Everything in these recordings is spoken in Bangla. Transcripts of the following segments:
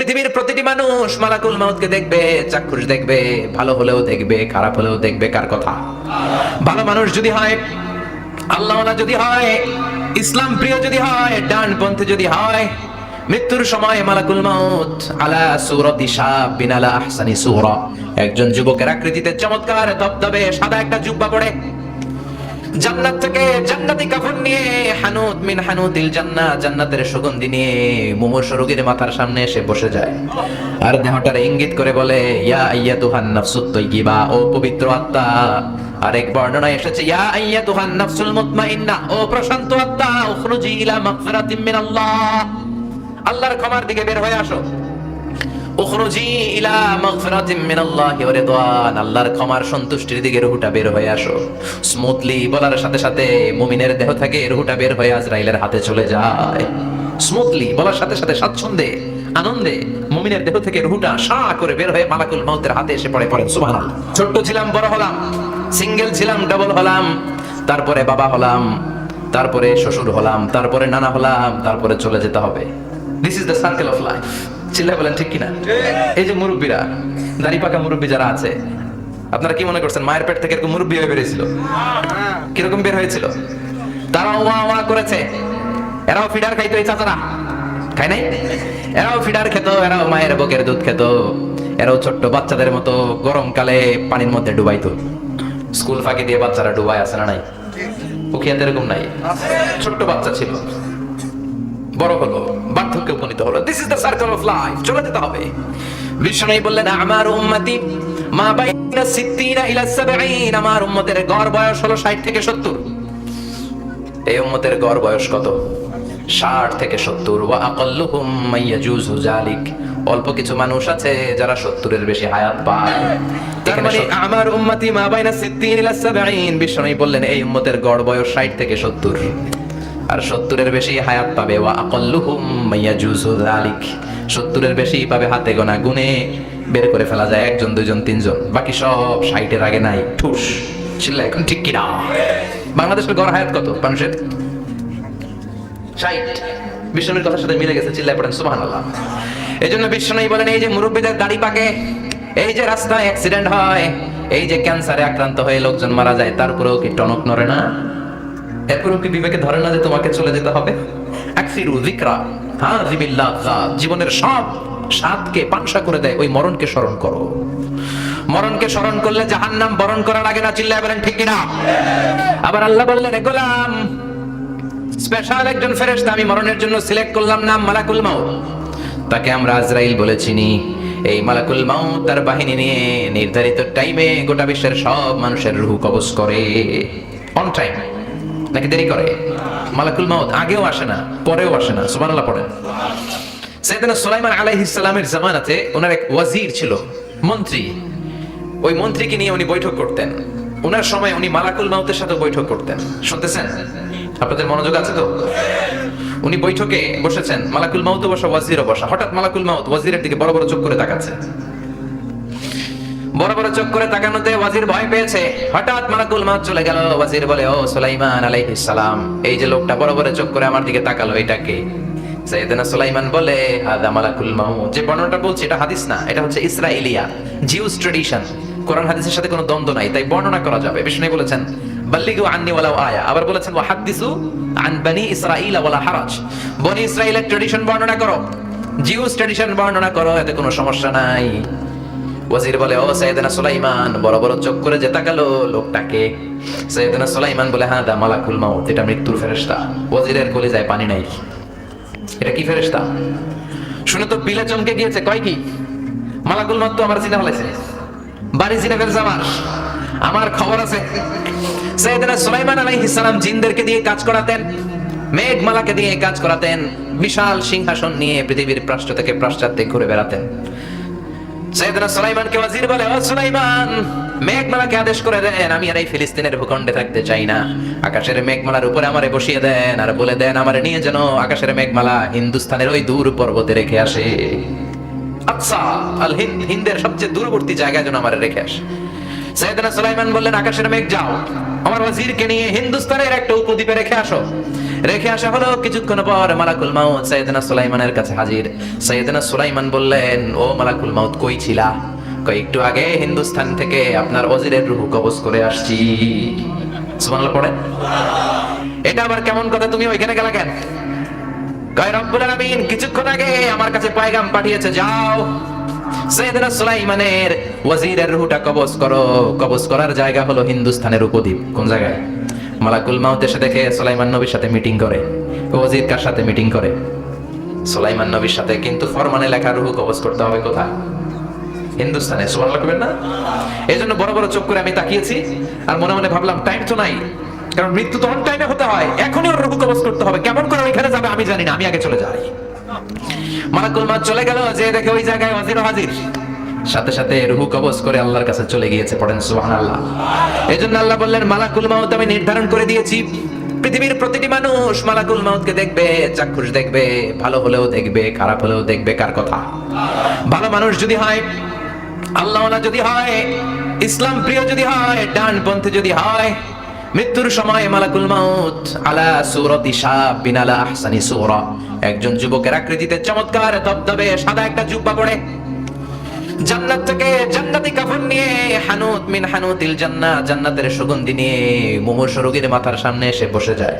পৃথিবীর প্রতিটি মানুষ মালাকুল মাউতকে দেখবে, চাক্ষুষ দেখবে, ভালো হলেও দেখবে, খারাপ হলেও দেখবে। কার কথা? ভালো মানুষ যদি হয়, আল্লাহওয়ালা যদি হয়, ইসলাম প্রিয় যদি হয়, ডানপন্থী যদি হয়, মৃত্যুর সময় মালাকুল মাউত আলা সূরাতি শাবিন আলা আহসানি সূরা, একজন যুবকের আকৃতিতে চমৎকার ধবধবে সাদা একটা জুব্বা পরে জান্নাত থেকে জান্নাতি কাফন নিয়ে হানুত মিন হানুতিল জান্নাহ, জান্নাতের সুগন্ধি নিয়ে মুমূর্ষু রোগীর মাথার সামনে এসে বসে যায় আর দেহটার ইঙ্গিত করে বলে, ইয়া আইয়াতুহান নাফসুত তাইয়্যিবা, ও পবিত্র আত্মা। আরেক বর্ণনায় এসেছে, ইয়া আইয়াতুহান নাফসুল মুতমাইন্নাহ, ও প্রশান্ত আত্মা, উখরুজি ইলা মাগফিরাতিম মিনাল্লাহ, আল্লাহর ক্ষমার দিকে বের হয়ে আসো। উখরুজি ইলা মাগফিরাতিম মিনাল্লাহি ওয়া রিদওয়ান, আল্লাহর ক্ষমার সন্তুষ্টির দিকে রুহটা বের হয়ে আসো। স্মুথলি বলার সাথে সাথে মুমিনের দেহ থেকে রুহটা বের হয়ে আজরাইলের হাতে চলে যায়। স্মুথলি বলার সাথে সাথে স্বাচ্ছন্দ্যে আনন্দে মুমিনের দেহ থেকে রুহটা সা করে বের হয়ে মালাকুল মাউতের হাতে এসে পড়ে। পড়েন সুবহানাল্লাহ। ছোট্ট ছিলাম, বড় হলাম, সিঙ্গেল ছিলাম, ডাবল হলাম, তারপরে বাবা হলাম, তারপরে শ্বশুর হলাম, তারপরে নানা হলাম, তারপরে চলে যেতে হবে। This is the circle of life. চিল্লায় বলেন ঠিক কিনা? এই যে মুরব্বীরা, দাড়ি পাকা মুরব্বী যারা আছে, আপনারা কি মনে করছেন মায়ের পেট থেকে এরকম মুরব্বী হয়ে বেরিয়েছিল? কিরকম বের হয়েছিল? তারাও ওয়া ওয়া করেছে। এরাও ফিডার খাইতো, এই চাচারা খায় নাই? এরাও ফিডার খেত, এরাও মায়ের বুকের দুধ খেত, এরাও ছোট্ট বাচ্চাদের মতো গরমকালে পানির মধ্যে ডুবাইতো। স্কুল ফাঁকি দিয়ে বাচ্চারা ডুবায়, আছে না নাই? উখিয়াতে এরকম নাই? ছোট্ট বাচ্চা ছিল, বড় হলো, বার্ধক্যে উপনীত হলো। This is the circle of life, চলে যেতে হবে। বিশ্বনবী বললেন, আমার উম্মতি মা বাইনা 60 ইলা 70, আমার উম্মতের গড় বয়স হলো 60 থেকে 70। এই উম্মতের গড় বয়স কত? 60 থেকে 70। ওয়া আকাল্লুহুম মাইয়াজুজু যালিক, অল্প কিছু মানুষ আছে যারা 70 এর বেশি হায়াত পায়। তার মানে আমার উম্মতি মা বাইনা 60 ইলা 70, বিশ্বনবী বললেন এই উম্মতের গড় বয়স 60 থেকে 70, আর 70 এর বেশি হায়াত পাবে। ওয়া আকাল্লুহুম মাইয়াজুজু যালিক, 70 এর বেশি পাবে হাতে গোনা, গুনে বের করে ফেলা যায় 1 জন 2 জন 3 জন, বাকি সব 60 এর আগে নাই। ঠুস চিল্লা এখন ঠিক কি না? বাংলাদেশের গড় হায়াত কত মানুষের? 60। বিশ্বনবীর কথার সাথে মিলে গেছে, চিল্লায় পড়েন সুবহানাল্লাহ। এজন্য বিশ্বনবী বলেন, এই যে মুরব্বীদের দাড়ি পাকে, এই যে রাস্তায় অ্যাক্সিডেন্ট হয়, এই যে ক্যান্সারে আক্রান্ত হয়ে লোকজন মারা যায়, তারপরেও কি টনক নড়ে না? এরপরেও কি বিবেকে ধরে না যে তোমাকে চলে যেতে হবে? আকসিরু যিকরা হাযিবিল লাযাত, জীবনের সব স্বাদকে পানসা করে দেয় ওই মরণকে স্মরণ করো। মরণকে স্মরণ করলে জাহান্নাম বরণ করা লাগে না, চিল্লায় বলেন ঠিক কিনা? আবার আল্লাহ বললেন, এ গোলাম, স্পেশাল একজন ফেরেশতা আমি মরণের জন্য সিলেক্ট করলাম, নাম মালাকুল মাউত। তাকে আমরা আজরাইল বলে চিনি। এই মালাকুল মাউত তার বাহিনী নিয়ে নির্ধারিত টাইমে গোটা বিশ্বের সব মানুষের রূহ কবজ করে। অন টাইম নাকি দেরি করে? মালাকুল মাউত আগেও আসে না, পরেও আসে না। সুবহানাল্লাহ পড়েন। সাইয়েদনা সুলাইমান আলাইহিস সালামের জামানাতে ওনার এক ওয়াজির ছিল, মন্ত্রী। ওই মন্ত্রীকে নিয়ে উনি বৈঠক করতেন। ওনার সময় উনি মালাকুল মাউতের সাথে বৈঠক করতেন। শুনতেছেন? আপনাদের মনোযোগ আছে তো? উনি বৈঠকে বসেছেন, মালাকুল মাউতও বসা, ওয়াজিরও বসা। হঠাৎ মালাকুল মাউত ওয়াজিরের দিকে বড় বড় চোখ করে তাকাচ্ছে। বড় বড় চোখ করে তাকানোতে ওয়াজির ভয় পেয়েছে। হঠাৎ মালাকুল মাউত চলে গেল। ওয়াজির বলে, ও সুলাইমান আলাইহিস সালাম, এই যে লোকটা বড় বড় চোখ করে আমার দিকে তাকালো, এটা কে? সাইয়েদনা সুলাইমান বলে, হাদা মালাকুল মাউত। যে বর্ণনাটা বলছি এটা হাদিস না, এটা হচ্ছে ইসরাইলিয়া, জিউস ট্র্যাডিশন। কোরআন হাদিসের সাথে কোনো দ্বন্দ্ব নাই, তাই বর্ণনা করা যাবে। বিষ্ণু বলেছেন, বাল্লিগু আন্নি ওয়ালাউ আয়া। আবার বলেছেন, ওয়া হাদিসু আন বনি ইসরাঈল ওয়ালা হারাজ, বনি ইসরাইলের ট্র্যাডিশন বর্ণনা করো, জিউস ট্র্যাডিশন বর্ণনা করো, এতে কোনো সমস্যা নাই। ওয়াজির বলে, ও সাইয়েদনা সুলাইমান, বড় বড় চোখ করে যে তাকালো লোকটাকে? সাইয়েদনা সুলাইমান বলে, হাদা মালাকুল মাউত, এটা মৃত্যুর ফেরেশতা। ওয়াজিরের কলিজায় পানি নাই। এটা কি ফেরেশতা? শুনে তো বিলে চমকে গিয়েছে। কয় কি? মালাকুল মাউত তো আমার চিনা ফেলেছে, বাড়ি চিনে ফেলছে আমার খবর আছে। সাইয়েদনা সুলাইমান আলাইহিস সালাম জিনদেরকে দিয়ে কাজ করাতেন, মেঘমালাকে দিয়ে কাজ করাতেন, বিশাল সিংহাসন নিয়ে পৃথিবীর প্রাচ্য থেকে পাশ্চাত্যে ঘুরে বেড়াতেন। সাইয়েদনা সুলাইমানকে ওয়াজির বলে, ও সুলাইমান, মেঘমালাকে আদেশ করে দেন আমি আর এই ফিলিস্তিনের ভূখণ্ডে থাকতে চাই না। আকাশের মেঘমালার উপরে আমারে বসিয়ে দেন, আর বলে দেন আমারে নিয়ে যেন আকাশের মেঘমালা হিন্দুস্তানের ওই দূর পর্বতে রেখে আসে। আকসা আল হিন্দ, হিন্দের সবচেয়ে দূরবর্তী জায়গায় যেন আমারে রেখে আসে। সাইয়েদনা সুলাইমান বললেন, আকাশের মেঘ যাও, আমার ওয়াজিরকে নিয়ে হিন্দুস্তানের একটা উপদ্বীপে রেখে আসো। রেখে আসা হলো। কিছুক্ষণ পর মালাকুল মাউত সাইয়েদনা সুলাইমানের কাছে হাজির। সাইয়েদনা সুলাইমান বললেন, ও মালাকুল মাউত, কই ছিলা? একটু আগে হিন্দুস্তান থেকে আপনার ওজিরের রূহ কবজ করে আসছি। সুবহানাল্লাহ পড়েন। এটা আবার কেমন কথা, তুমি ওইখানে গেলা কেন? কয় রব্বুল আলামিন কিছুক্ষণ আগে আমার কাছে পয়গাম পাঠিয়েছে, যাও সাইয়েদনা সুলাইমানের ওয়াজিরের রূহটা কবজ করো। কবজ করার জায়গা হলো হিন্দুস্তানের উপদ্বীপ। কোন জায়গায়? মালাকুল মাউত এসে দেখে সুলাইমান নবীর সাথে মিটিং করে। ওয়াজির কার সাথে মিটিং করে? সুলাইমান নবীর সাথে। কিন্তু ফরমানে লেখা রূহ কবজ করতে হবে কোথায়? হিন্দুস্তানে। সুবহানাল্লাহ কইবেন না? এইজন্য বড় বড় চোখ করে আমি তাকিয়েছি আর মনে মনে ভাবলাম, টাইম তো নাই, কারণ মৃত্যু তো অন টাইমে হতে হয়, এখনই ওর রূহ কবজ করতে হবে। কেমন করে ওইখানে যাবে আমি জানি না, আমি আগে চলে যাই। মালাকুল মাউত চলে গেল, যে দেখে ওই জায়গায় ওয়াজির হাজির। সাথে সাথে রূহ কবজ করে আল্লাহর কাছে চলে গিয়েছে। পড়েন সুবহানাল্লাহ। এজন্য আল্লাহ বললেন, মালাকুল মাউত আমি নির্ধারণ করে দিয়েছি, পৃথিবীর প্রতিটি মানুষ মালাকুল মাউতকে দেখবে, চাক্ষুষ দেখবে, ভালো হলেও দেখবে, খারাপ হলেও দেখবে। কার কথা? ভালো মানুষ যদি হয়, আল্লাহওয়ালা যদি হয়, ইসলাম প্রিয় যদি হয়, ডানপন্থী যদি হয়, মৃত্যুর সময় মালাকুল মাউত আলা সূরাতি শাবিন আলা আহসানি সূরা, একজন যুবকের আকৃতিতে চমৎকার ধবধবে সাদা একটা জুব্বা পরে জান্নাত থেকে জান্নাতি কাফন নিয়ে হানুত মিন হানুতিল জান্নাহ, জান্নাতের সুগন্ধি নিয়ে মুমূর্ষ রোগীর মাথার সামনে এসে বসে যায়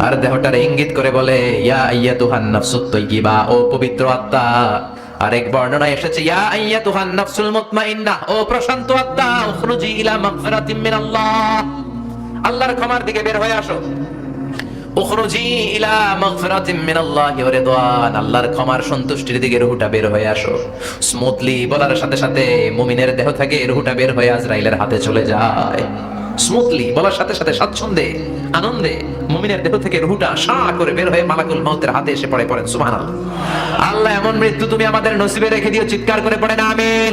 আর দেহটার ইঙ্গিত করে বলে, ইয়া আইয়াতুহান নাফসুত তাইয়্যিবা, ও পবিত্র আত্মা। আরেক বর্ণনায় এসেছে, ইয়া আইয়াতুহান নাফসুল মুতমাইন্নাহ, ও প্রশান্ত আত্মা, উখরুজি ইলা মাগফিরাতিম মিনাল্লাহ, আল্লাহর ক্ষমার দিকে বের হয়ে আসো। উখরুজি ইলা মাগফিরাতিম মিনাল্লাহি ওয়া রিদওয়ান, আল্লাহর ক্ষমার সন্তুষ্টির দিকে রূহটা বের হয়ে আসো। স্মুথলি বলার সাথে সাথে মুমিনের দেহ থেকে রূহটা বের হয়ে আজরাইলের হাতে চলে যায়। স্মুথলি বলার সাথে সাথে স্বাচ্ছন্দ্যে আনন্দে মুমিনের দেহ থেকে রূহটা সা করে বের হয়ে মালাকুল মাউতের হাতে এসে পড়ে। পড়েন সুবহানাল্লাহ। আল্লাহ এমন মৃত্যু তুমি আমাদের নসিবে রেখে দিও, চিৎকার করে পড়েন আমিন।